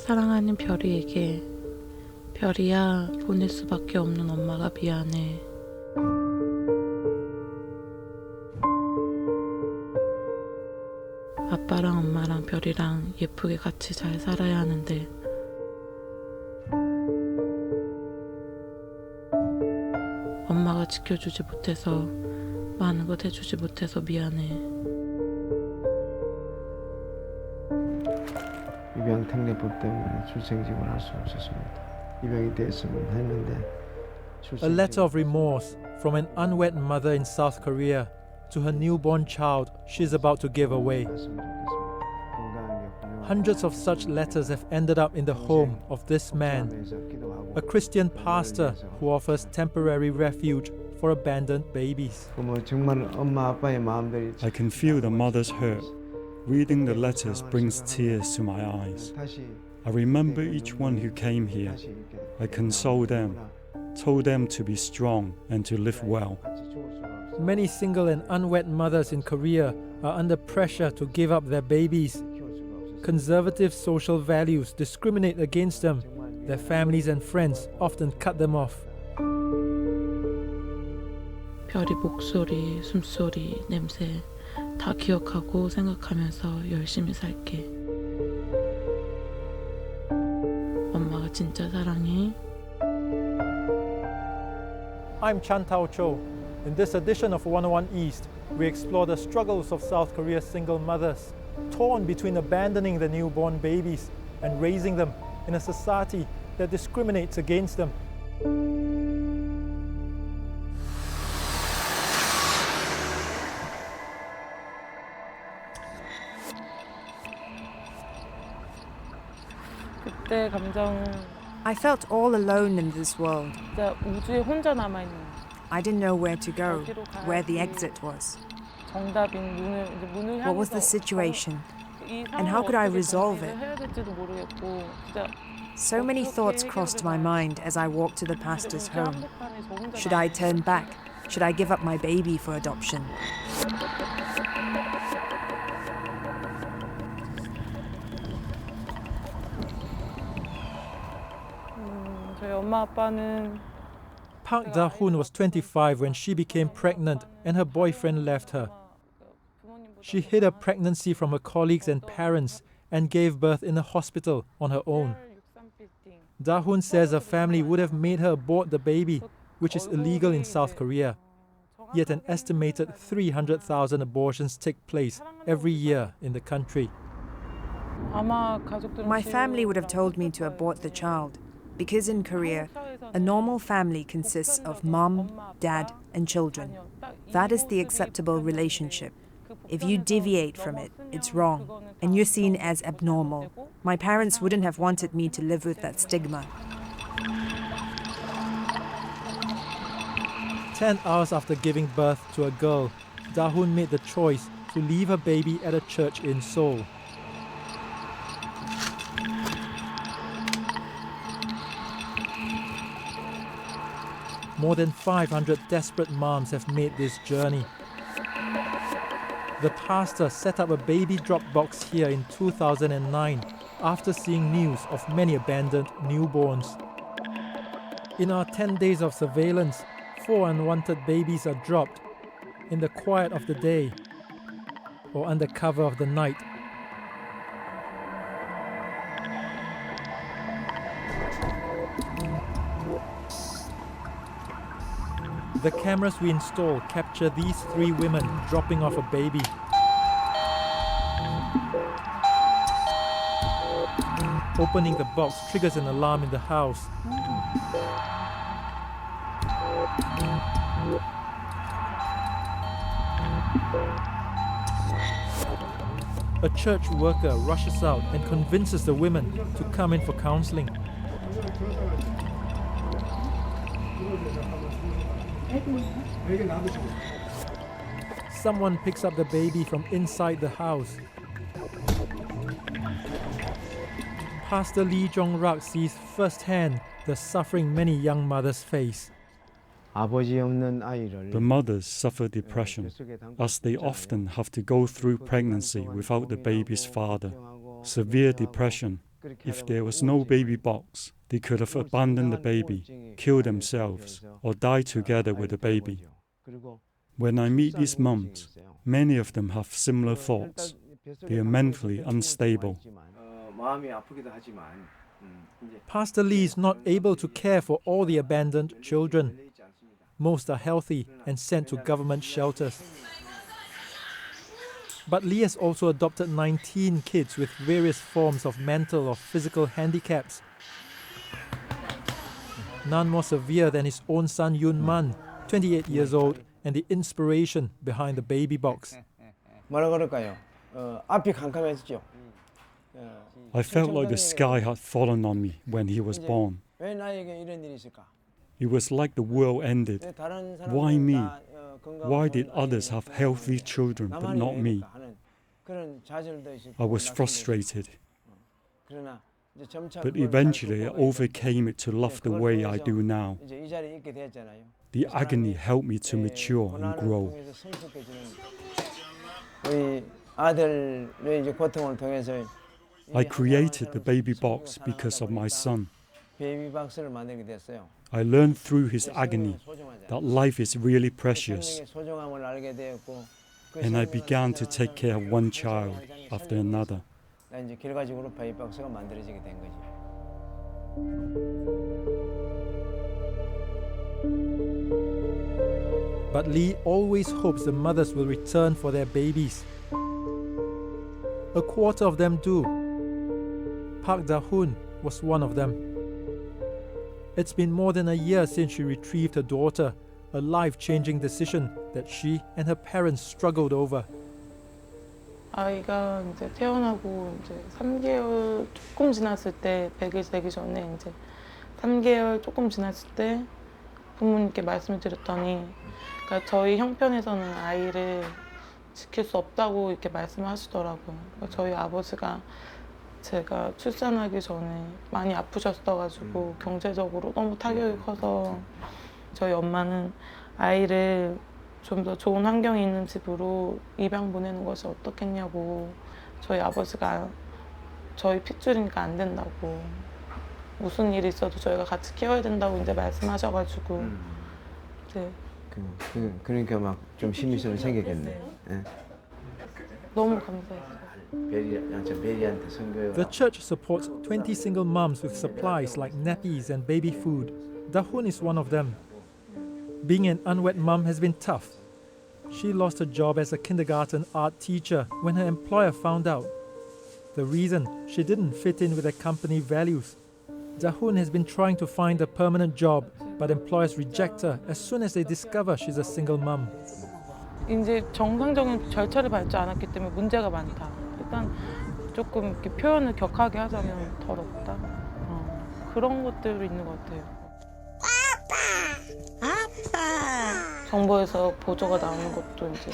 사랑하는 별이에게 별이야 보낼 수밖에 없는 엄마가 미안해. 아빠랑 엄마랑 별이랑 예쁘게 같이 잘 살아야 하는데 엄마가 지켜주지 못해서 많은 것 해주지 못해서 미안해. 입양 특례법 때문에 출생직을 할 수 없었습니다. 입양이 됐으면 했는데 A letter of remorse from an unwed mother in South Korea to her newborn child she's about to give away. Hundreds of such letters have ended up in the home of this man, a Christian pastor who offers temporary refuge for abandoned babies. I can feel the mother's hurt. Reading the letters brings tears to my eyes. I remember each one who came here. I console them, told them to be strong and to live well. Many single and unwed mothers in Korea are under pressure to give up their babies. Conservative social values discriminate against them. Their families and friends often cut them off. 별이 목소리, 숨소리, 냄새 다 기억하고 생각하면서 열심히 살게. 엄마가 진짜 사랑해. I'm CHO. In this edition of 101 East, we explore the struggles of South Korea's single mothers, torn between abandoning the newborn babies and raising them in a society that discriminates against them. 그때 감정은 I felt all alone in this world. 진짜 우주에 혼자 남아 있는. I didn't know where to go, where the exit was. 정답인 문을 What was the situation? And how could I resolve it? So many thoughts crossed my mind as I walked to the pastor's home. Should I turn back? Should I give up my baby for adoption? 저희 엄마 아빠는 Park Da-hoon was 25 when she became pregnant and her boyfriend left her. She hid her pregnancy from her colleagues and parents and gave birth in a hospital on her own. Da-hoon says her family would have made her abort the baby, which is illegal in South Korea. Yet an estimated 300,000 abortions take place every year in the country. My family would have told me to abort the child, because in Korea, a normal family consists of mom, dad, and children. That is the acceptable relationship. If you deviate from it, it's wrong, and you're seen as abnormal. My parents wouldn't have wanted me to live with that stigma. 10 hours after giving birth to a girl, Da-hoon made the choice to leave her baby at a church in Seoul. More than 500 desperate moms have made this journey. The pastor set up a baby drop box here in 2009 after seeing news of many abandoned newborns. In our 10 days of surveillance, 4 unwanted babies are dropped in the quiet of the day or under cover of the night. The cameras we install capture these 3 women dropping off a baby. Opening the box triggers an alarm in the house. A church worker rushes out and convinces the women to come in for counselling. Someone picks up the baby from inside the house. Pastor Jong Rak sees firsthand the suffering many young mothers face. The mothers suffer depression, as they often have to go through pregnancy without the baby's father. Severe depression If there was no baby box, they could have abandoned the baby, killed themselves, or died together with the baby. When I meet these mums, many of them have similar thoughts. They are mentally unstable. Pastor Lee is not able to care for all the abandoned children. Most are healthy and sent to government shelters. But Lee has also adopted 19 kids with various forms of mental or physical handicaps. None more severe than his own son Yun Man, 28 years old, and the inspiration behind the baby box. I felt like the sky had fallen on me when he was born. It was like the world ended. Why me? Why did others have healthy children but not me? I was frustrated. But eventually I overcame it to love the way I do now. The agony helped me to mature and grow. I created the baby box because of my son. I learned through his agony that life is really precious. And I began to take care of one child after another. But Lee always hopes the mothers will return for their babies. A quarter of them do. Park Da-hoon was one of them. It's been more than a year since she retrieved her daughter, a life-changing decision that she and her parents struggled over. 아이가 이제 태어나고 이제 3개월 조금 지났을 때 100일 되기 전에 이제 3개월 조금 지났을 때 부모님께 말씀을 드렸더니 그러니까 저희 형편에서는 아이를 지킬 수 없다고 이렇게 말씀을 하시더라고요. 그러니까 저희 아버지가 제가 출산하기 전에 많이 아프셨어가지고 경제적으로 너무 타격이 커서 저희 엄마는 아이를 좀 더 좋은 환경이 있는 집으로 입양 보내는 것이 어떻겠냐고 저희 아버지가 저희 핏줄이니까 안 된다고 무슨 일이 있어도 저희가 같이 키워야 된다고 이제 말씀하셔가지고 네. 그러니까 막 좀 힘이 좀 생기겠네. 너무 감사했어요. The church supports 20 single moms with supplies like nappies and baby food. Da-hoon is one of them. Being an unwed mom has been tough. She lost her job as a kindergarten art teacher when her employer found out. The reason, she didn't fit in with their company values. Da-hoon has been trying to find a permanent job, but employers reject her as soon as they discover she's a single mom. 이제 정상적인 절차를 밟지 않았기 때문에 문제가 많다. 일단 조금 이렇게 표현을 격하게 하자면 더럽다. 그런 것들이 있는 것 같아요. 정부에서 보조가 나오는 것도 이제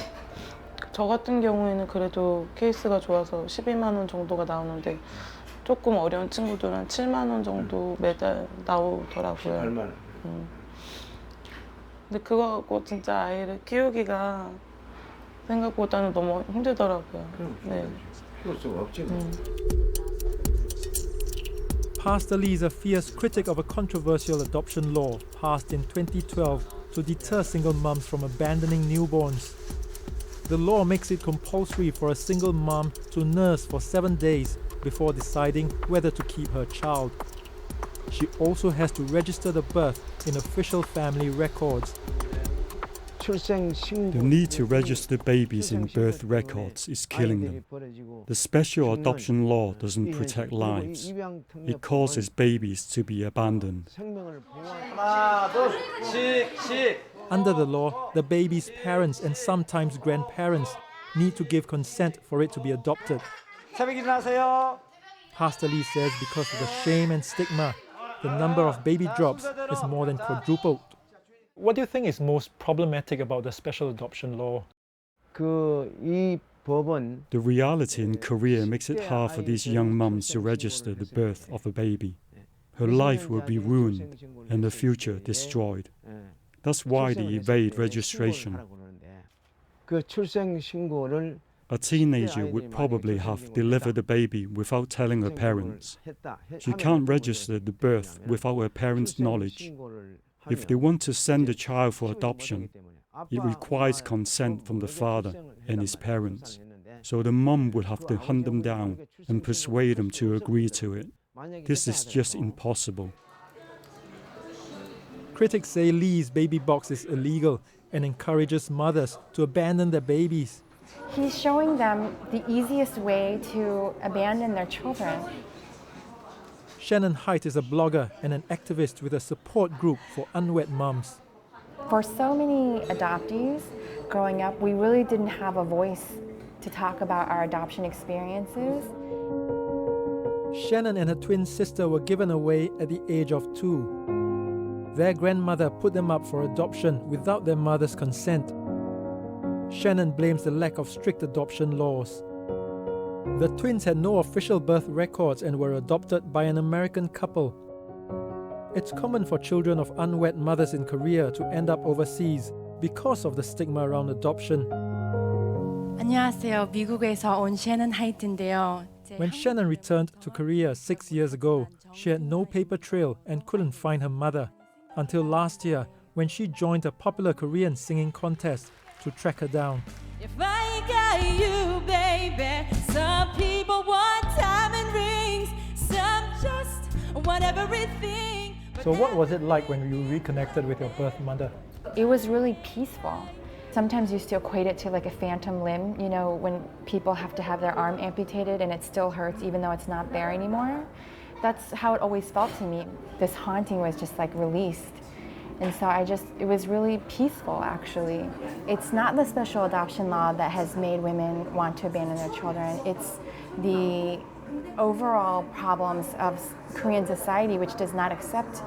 저 같은 경우에는 그래도 케이스가 좋아서 12만 원 정도가 나오는데 조금 어려운 친구들은 7만 원 정도 매달 나오더라고요. 8만 원. 근데 그거 갖고 진짜 아이를 키우기가 생각보다는 너무 힘들더라고요. 네. Pastor Lee is a fierce critic of a controversial adoption law passed in 2012 to deter single moms from abandoning newborns. The law makes it compulsory for a single mom to nurse for 7 days before deciding whether to keep her child. She also has to register the birth in official family records. The need to register babies in birth records is killing them. The special adoption law doesn't protect lives. It causes babies to be abandoned. Under the law, the baby's parents and sometimes grandparents need to give consent for it to be adopted. Pastor Lee says because of the shame and stigma, the number of baby drops is more than quadrupled. What do you think is most problematic about the special adoption law? The reality in Korea makes it hard for these young mums to register the birth of a baby. Her life will be ruined and her future destroyed. That's why they evade registration. A teenager would probably have delivered the baby without telling her parents. She can't register the birth without her parents' knowledge. If they want to send the child for adoption, it requires consent from the father and his parents. So the mum would have to hunt them down and persuade them to agree to it. This is just impossible. Critics say Lee's baby box is illegal and encourages mothers to abandon their babies. He's showing them the easiest way to abandon their children. Shannon Haidt is a blogger and an activist with a support group for unwed mums. For so many adoptees growing up, we really didn't have a voice to talk about our adoption experiences. Shannon and her twin sister were given away at the age of 2. Their grandmother put them up for adoption without their mother's consent. Shannon blames the lack of strict adoption laws. The twins had no official birth records and were adopted by an American couple. It's common for children of unwed mothers in Korea to end up overseas because of the stigma around adoption. 안녕하세요. 미국에서 온 셰넌 하이트인데요. When Shannon returned to Korea 6 years ago, she had no paper trail and couldn't find her mother until last year when she joined a popular Korean singing contest to track her down. If I got you, baby, some people want diamond rings, some just want everything. So what was it like when you reconnected with your birth mother? It was really peaceful. Sometimes you still equate it to like a phantom limb, you know, when people have to have their arm amputated and it still hurts even though it's not there anymore. That's how it always felt to me. This haunting was just like released. And so it was really peaceful actually. It's not the special adoption law that has made women want to abandon their children. It's the overall problems of Korean society which does not accept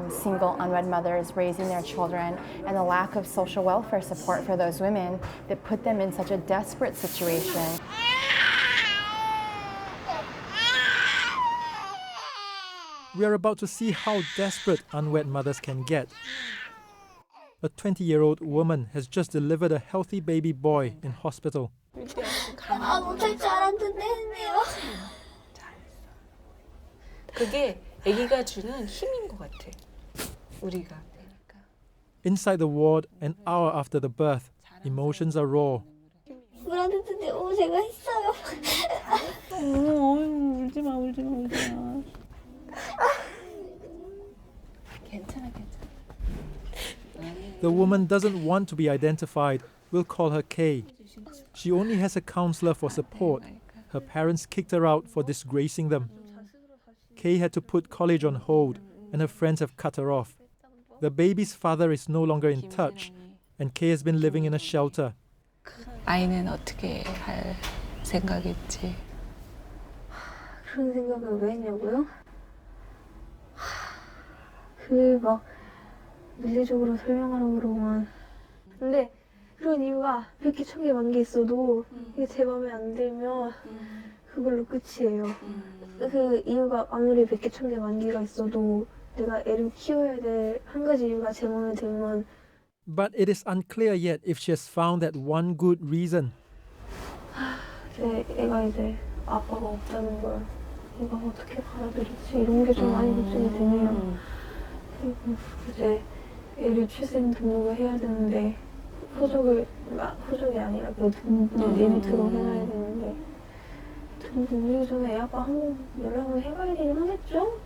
single unwed mothers raising their children and the lack of social welfare support for those women that put them in such a desperate situation. We are about to see how desperate unwed mothers can get. A 20-year-old woman has just delivered a healthy baby boy in hospital. 그게 아기가 주는 힘인 것 같아. 우리가. Inside the ward, an hour after the birth, emotions are raw. 제가 했어요. 울지 마. 괜찮아. The woman doesn't want to be identified. We'll call her Kay. She only has a counselor for support. Her parents kicked her out for disgracing them. Kay had to put college on hold, and her friends have cut her off. The baby's father is no longer in touch, and Kay has been living in a shelter. 아이는 어떻게 할 생각이지? 그런 생각을 왜 했냐고요? 막 물리적으로 설명하라고 그러고만. 근데 그런 이유가 100개 1000개 만 개 있어도 이게 제 마음에 안 들면 그걸로 끝이에요. 그 이유가 아무리 100개 1000개 만 개가 있어도 내가 애를 키워야 될 한 가지 이유가 제 마음에 들면. But it is unclear yet if she has found that one good reason. 제 애가 이제 아빠가 없다는 걸 내가 어떻게 받아들일지 이런 게 좀 많이 걱정이 되네요. 그리고 이제 애를 출생 등록을 해야 되는데 호적이 아니라 그 등록 리미트로 해놔야 되는데 등록 올리기 전에 애 아빠 한번 연락을 해봐야 되긴 하겠죠?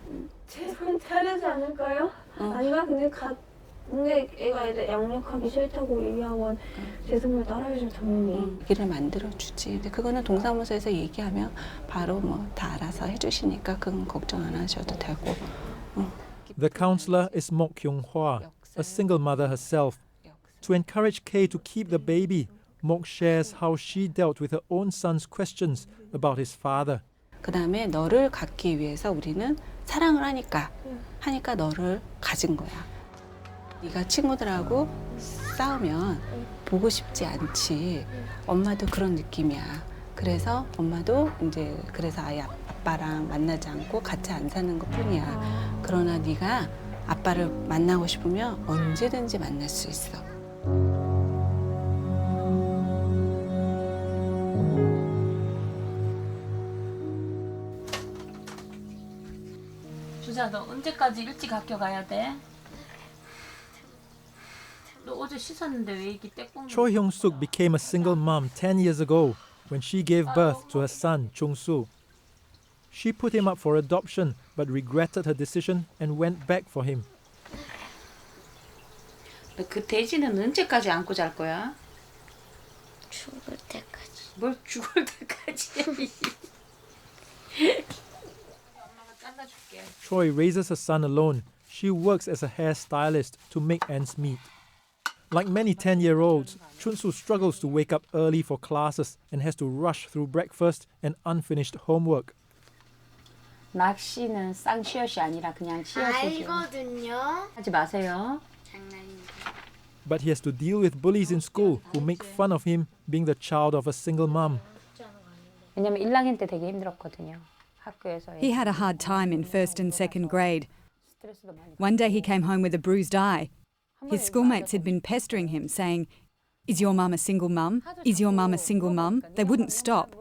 최선 다르지 않을까요? 아니면 근데 애가 이제 양육하기 싫다고 얘기하면 제 생각을 따라해줄 당연히 얘기를 만들어주지. 근데 그거는 동사무소에서 얘기하면 바로 뭐 다 알아서 해주시니까 그건 걱정 안 하셔도 되고. The counselor is Mok Kyung-hwa, a single mother herself. To encourage Kay to keep the baby, Mok shares how she dealt with her own son's questions about his father. 그 다음에 너를 갖기 위해서 우리는 사랑을 하니까 너를 가진 거야. 네가 친구들하고 싸우면 보고 싶지 않지. 엄마도 그런 느낌이야. 그래서 엄마도 이제 그래서 아예 아빠랑 만나지 않고 같이 안 사는 것뿐이야. 그러나 네가 아빠를 만나고 싶으면 언제든지 만날 수 있어. 주자, 너 언제까지 일찍 학교 가야 돼? 너 어제 씻었는데 왜 이렇게 떼꽁? Choi Hyung-suk became a single mom 10 years ago when she gave birth to her son, Chung-soo. She put him up for adoption but regretted her decision and went back for him. 너 그 돼지는 언제까지 안고 잘 거야? 죽을 때까지. 뭘 죽을 때까지? 엄마가 잘라줄게. Choi raises her son alone. She works as a hairstylist to make ends meet. Like many 10-year-olds, Chun-soo struggles to wake up early for classes and has to rush through breakfast and unfinished homework. 낚시는 쌍시옷이 아니라 그냥 시옷이죠. 알거든요. 하지 마세요. 장난입니다. But he has to deal with bullies in school who make fun of him being the child of a single mom. 왜냐면 1학년 때 되게 힘들었거든요. 학교에서. He had a hard time in first and second grade. One day he came home with a bruised eye. His schoolmates had been pestering him, saying, "Is your mum a single mum? Is your mum a single mum?" They wouldn't stop.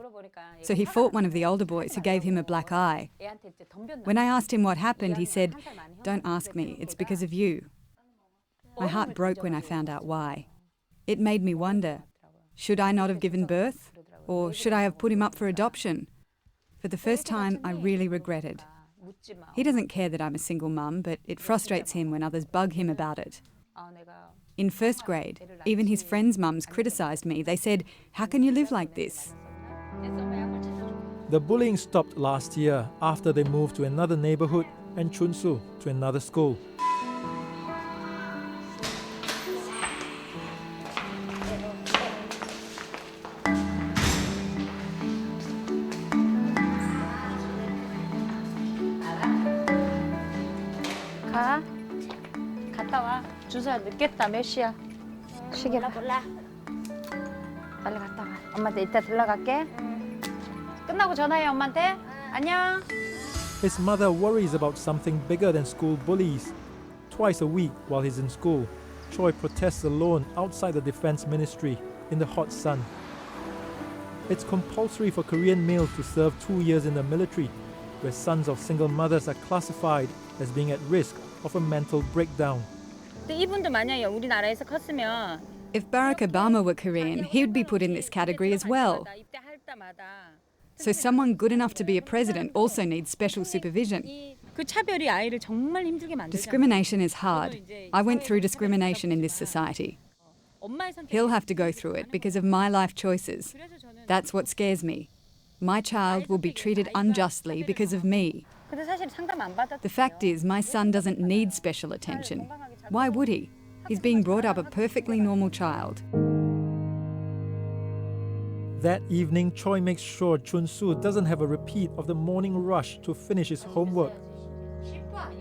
So he fought one of the older boys who gave him a black eye. When I asked him what happened, he said, "Don't ask me, it's because of you." My heart broke when I found out why. It made me wonder, should I not have given birth? Or should I have put him up for adoption? For the first time, I really regretted. He doesn't care that I'm a single mum, but it frustrates him when others bug him about it. In first grade, even his friends' mums criticised me. They said, "How can you live like this?" The bullying stopped last year after they moved to another neighborhood and Chun-soo to another school. 가. 갔다 와. 주사 늦겠다. 몇 시야? 시계 봐. 몰라. 빨리 갔다 와. 엄마한테 이따 들러갈게. 끝나고 전화해 엄마한테. 안녕. His mother worries about something bigger than school bullies. Twice a week while he's in school, Choi protests alone outside the defense ministry in the hot sun. It's compulsory for Korean males to serve 2 years in the military, where sons of single mothers are classified as being at risk of a mental breakdown. 이분도 만약에 우리나라에서 컸으면 If Barack Obama were Korean, he would be put in this category as well. So someone good enough to be a president also needs special supervision. 그 차별이 아이를 정말 힘들게 만들잖아. Discrimination is hard. I went through discrimination in this society. He'll have to go through it because of my life choices. That's what scares me. My child will be treated unjustly because of me. 근데 사실 상담 안 받아. The fact is, my son doesn't need special attention. Why would he? He's being brought up a perfectly normal child. That evening, Choi makes sure Chun-soo doesn't have a repeat of the morning rush to finish his homework.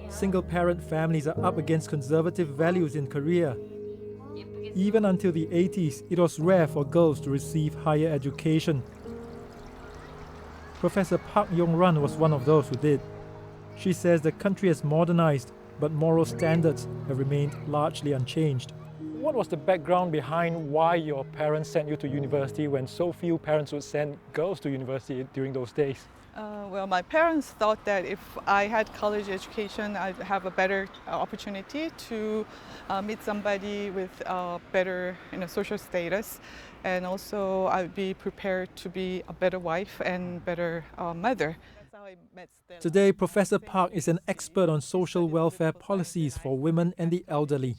Single-parent families are up against conservative values in Korea. Even until the 80s, it was rare for girls to receive higher education. Professor Park Yong-ran was one of those who did. She says the country has modernized, but moral standards have remained largely unchanged. What was the background behind why your parents sent you to university when so few parents would send girls to university during those days? Well, my parents thought that if I had college education, I'd have a better opportunity to meet somebody with better social status, and also I'd be prepared to be a better wife and better mother. Today, Professor Park is an expert on social welfare policies for women and the elderly.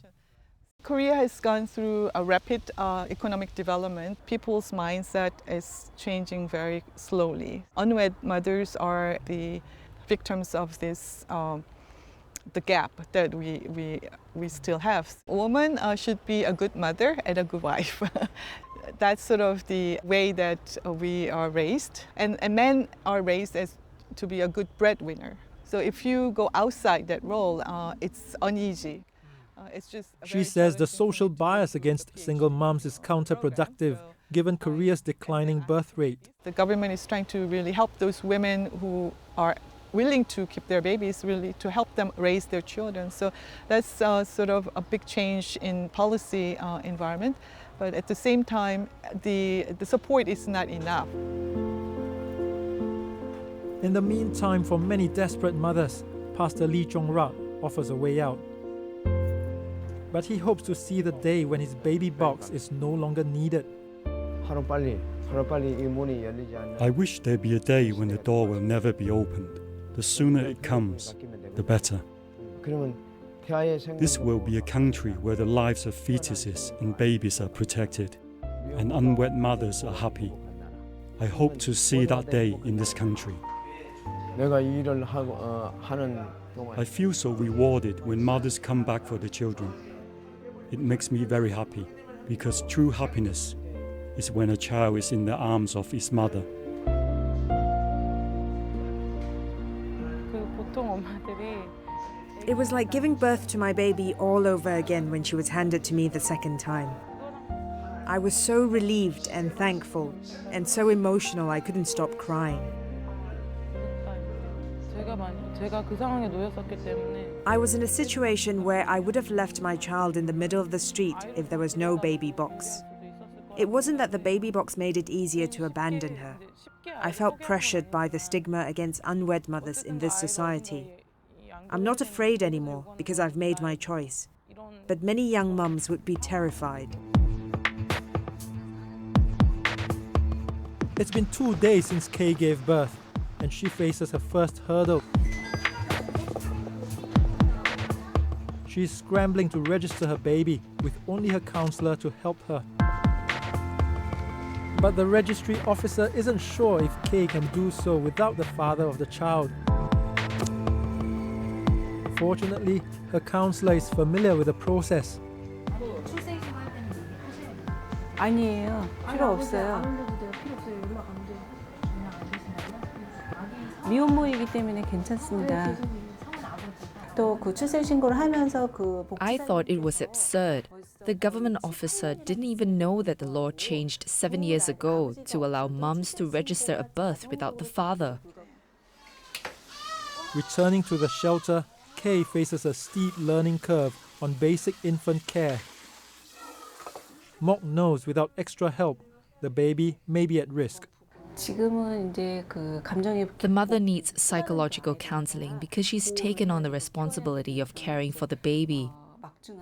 Korea has gone through a rapid economic development. People's mindset is changing very slowly. Unwed mothers are the victims of this, the gap that we still have. A woman should be a good mother and a good wife. That's sort of the way that we are raised. And men are raised as to be a good breadwinner. So if you go outside that role, it's uneasy. She says the social bias against single moms is counterproductive given Korea's declining birth rate. The government is trying to really help those women who are willing to keep their babies, really to help them raise their children. So that's sort of a big change in policy environment. But at the same time, the support is not enough. In the meantime, for many desperate mothers, Pastor Jong Rak offers a way out. But he hopes to see the day when his baby box is no longer needed. I wish there'd be a day when the door will never be opened. The sooner it comes, the better. This will be a country where the lives of fetuses and babies are protected, and unwed mothers are happy. I hope to see that day in this country. I feel so rewarded when mothers come back for their children. It makes me very happy, because true happiness is when a child is in the arms of its mother. It was like giving birth to my baby all over again when she was handed to me the second time. I was so relieved and thankful, and so emotional I couldn't stop crying. I was in a situation where I would have left my child in the middle of the street if there was no baby box. It wasn't that the baby box made it easier to abandon her. I felt pressured by the stigma against unwed mothers in this society. I'm not afraid anymore because I've made my choice. But many young mums would be terrified. It's been 2 days since Kay gave birth, and she faces her first hurdle. She's scrambling to register her baby with only her counselor to help her. But the registry officer isn't sure if Kay can do so without the father of the child. Fortunately, her counselor is familiar with the process. 아니에요. 필요 없어요. 미혼모이기 때문에 괜찮습니다. 또 그 출생 신고를 하면서 그 I thought it was absurd. The government officer didn't even know that the law changed 7 years ago to allow mums to register a birth without the father. Returning to the shelter, Kay faces a steep learning curve on basic infant care. Mok knows without extra help, the baby may be at risk. 지금은 이제 그 감정이 The mother needs psychological counselling because she's taken on the responsibility of caring for the baby.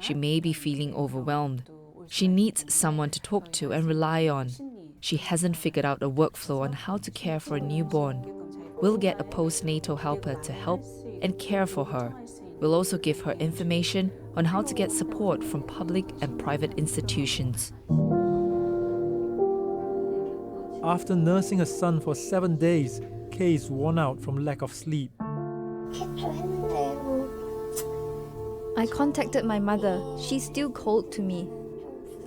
She may be feeling overwhelmed. She needs someone to talk to and rely on. She hasn't figured out a workflow on how to care for a newborn. We'll get a postnatal helper to help and care for her. We'll also give her information on how to get support from public and private institutions. After nursing her son for 7 days, Kay is worn out from lack of sleep. I contacted my mother. She's still cold to me.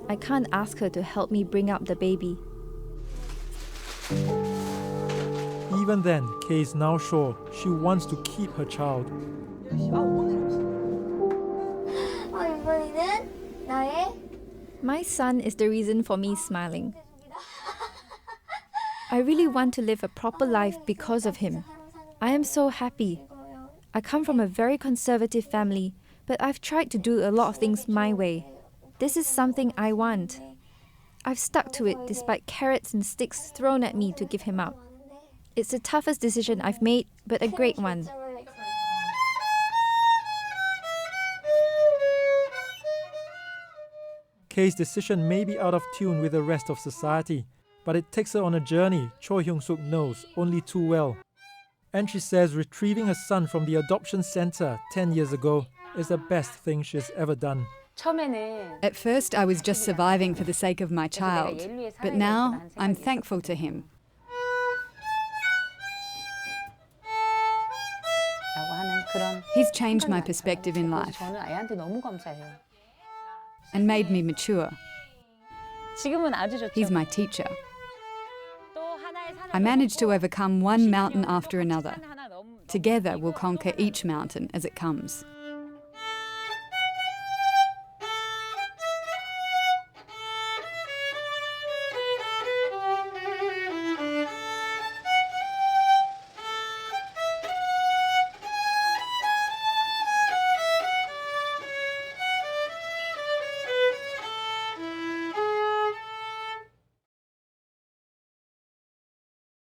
I can't ask her to help me bring up the baby. Even then, Kay is now sure she wants to keep her child. My son is the reason for me smiling. I really want to live a proper life because of him. I am so happy. I come from a very conservative family, but I've tried to do a lot of things my way. This is something I want. I've stuck to it despite carrots and sticks thrown at me to give him up. It's the toughest decision I've made, but a great one. Kay's decision may be out of tune with the rest of society, but it takes her on a journey Choi Hyung-suk knows only too well. And she says retrieving her son from the adoption center 10 years ago is the best thing she's ever done. At first, I was just surviving for the sake of my child, but now I'm thankful to him. He's changed my perspective in life and made me mature. He's my teacher. I managed to overcome one mountain after another. Together, we'll conquer each mountain as it comes.